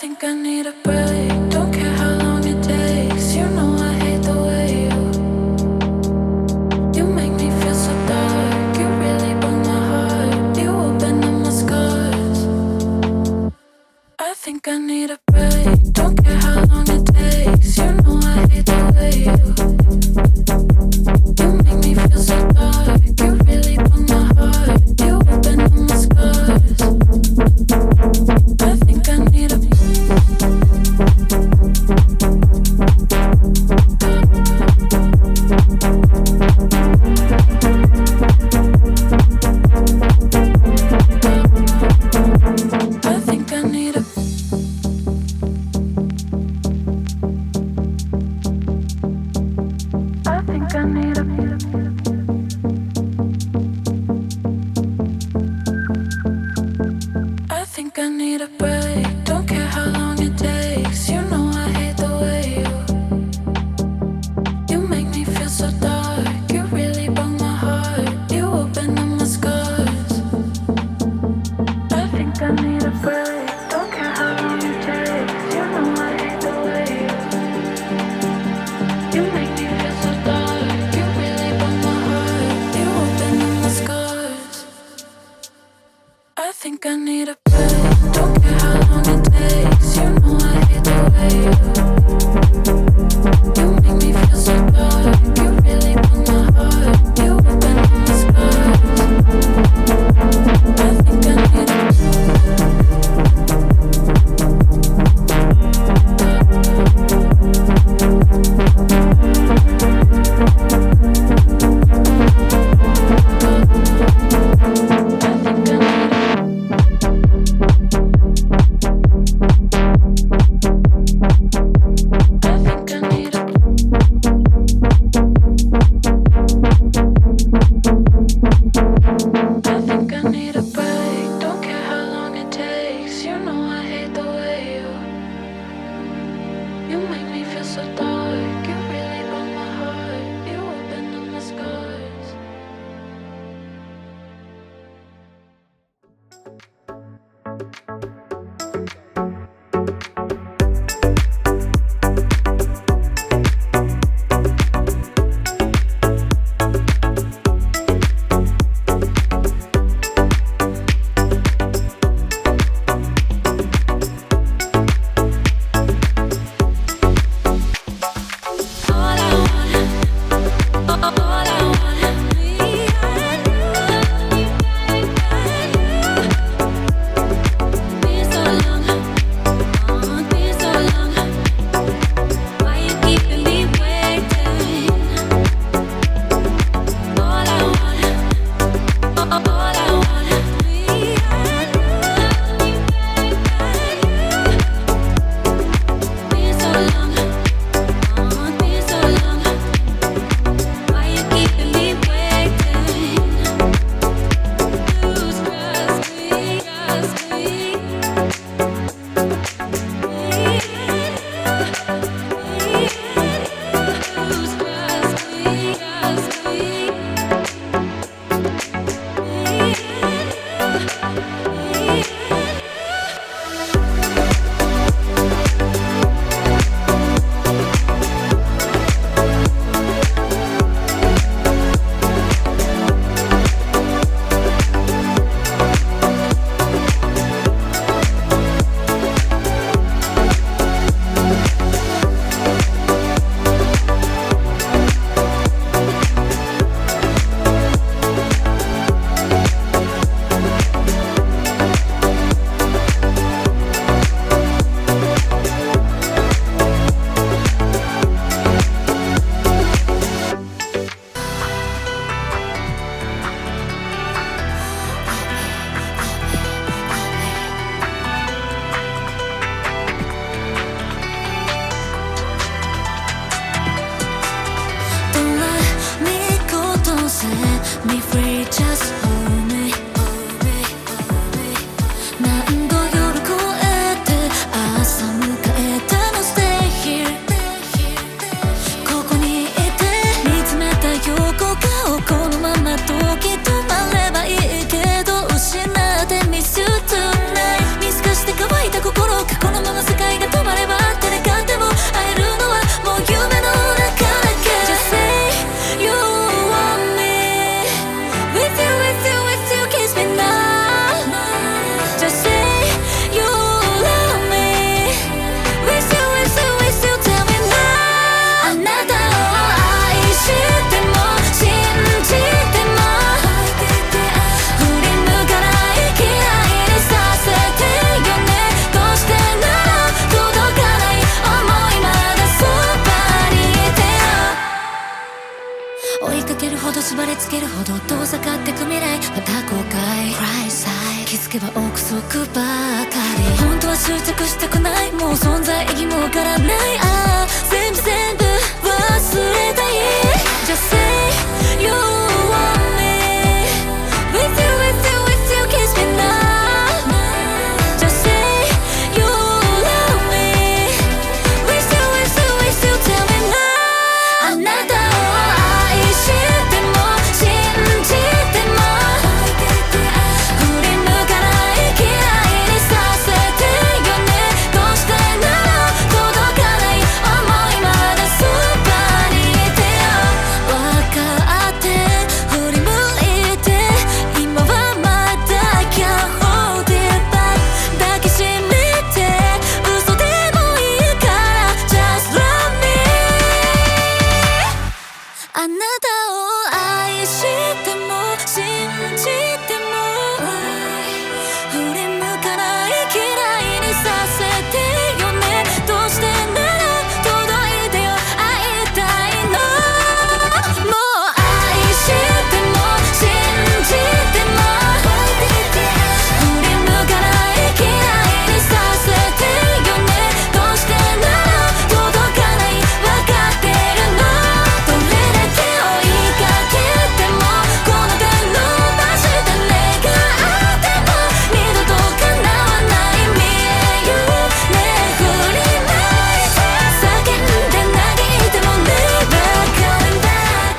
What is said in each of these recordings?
think I need a break. Don't care how long it takes. You know I hate the way you make me feel so dark. You really broke my heart. You opened up my scars. I think I need a break. Don't care how long it takes. You know I hate the way you make me feel so dark. You really broke my heart. You opened up my scars. I think I need a I think I need a I think I need a I think I need a break. Don't care how long it takes. You know I hate the way you make me feel so dark. You really broke my heart. You opened up my scars. I think I need a break. Don't care how long it takes. You know I hate the way you make me feel so dark. You really broke my heart. You opened up my scars. I think I need a break. Don't care how long it takes. You know I hate the way you make me feel so dark. You really broke my heart. You opened up my scars. I think I need a I think I need a 縛りつけるほど遠ざかってく未来、また後悔 Cry side 気づけば憶測ばかり。本当は執着したくない、もう存在意義もわからない。ああ全部忘れたい。 Just say you want me with you with you with you kiss me now. Just say you love me with you with you with you tell me now. あなたを愛しても信じても振り向かない嫌いにさせてよね。どうしてなら届かない想いまだそばにいてよ。分かって振り向いて今はまだ Can't hold it back 抱きしめて嘘でもいいから Just love me。 あなたを愛しても信じても振り向かない嫌いにさせてよね。どうしてなら届いてよ会いたいの。もう愛しても信じても振り向かない嫌いにさせてよね。どうしてなら届かない分かってるの。どれだけ追いかけてもこの手伸ばして願っても二度と叶わない見えよね。振り向いて叫んで嘆いても Never coming back。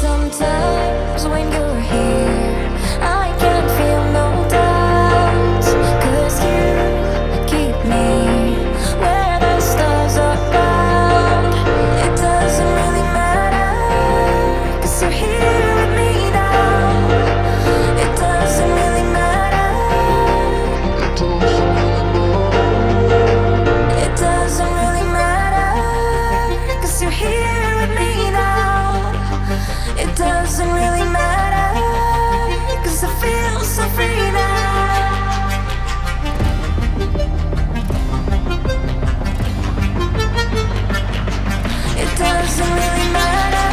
Sometimes when you're here I can't feel no doubts, 'cause you keep me where the stars are bound. It doesn't really matter, 'cause you're here with me now. It doesn't really matter. It doesn't really matter, 'cause you're here with me now. It doesn't really matter, 'cause I feel so free now. It doesn't really matter.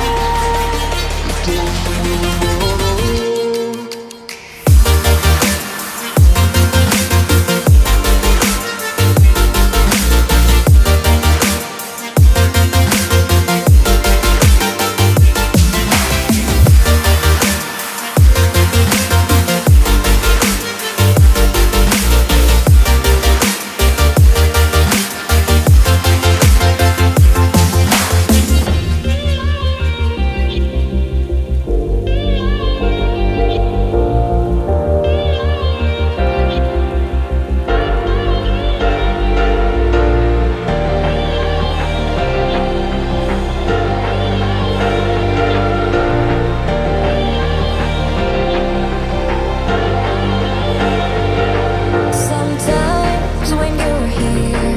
Sometimes when you're here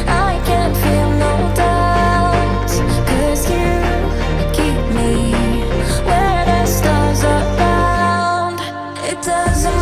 I can't feel no doubts, 'cause you keep me where the stars are bound. It doesn't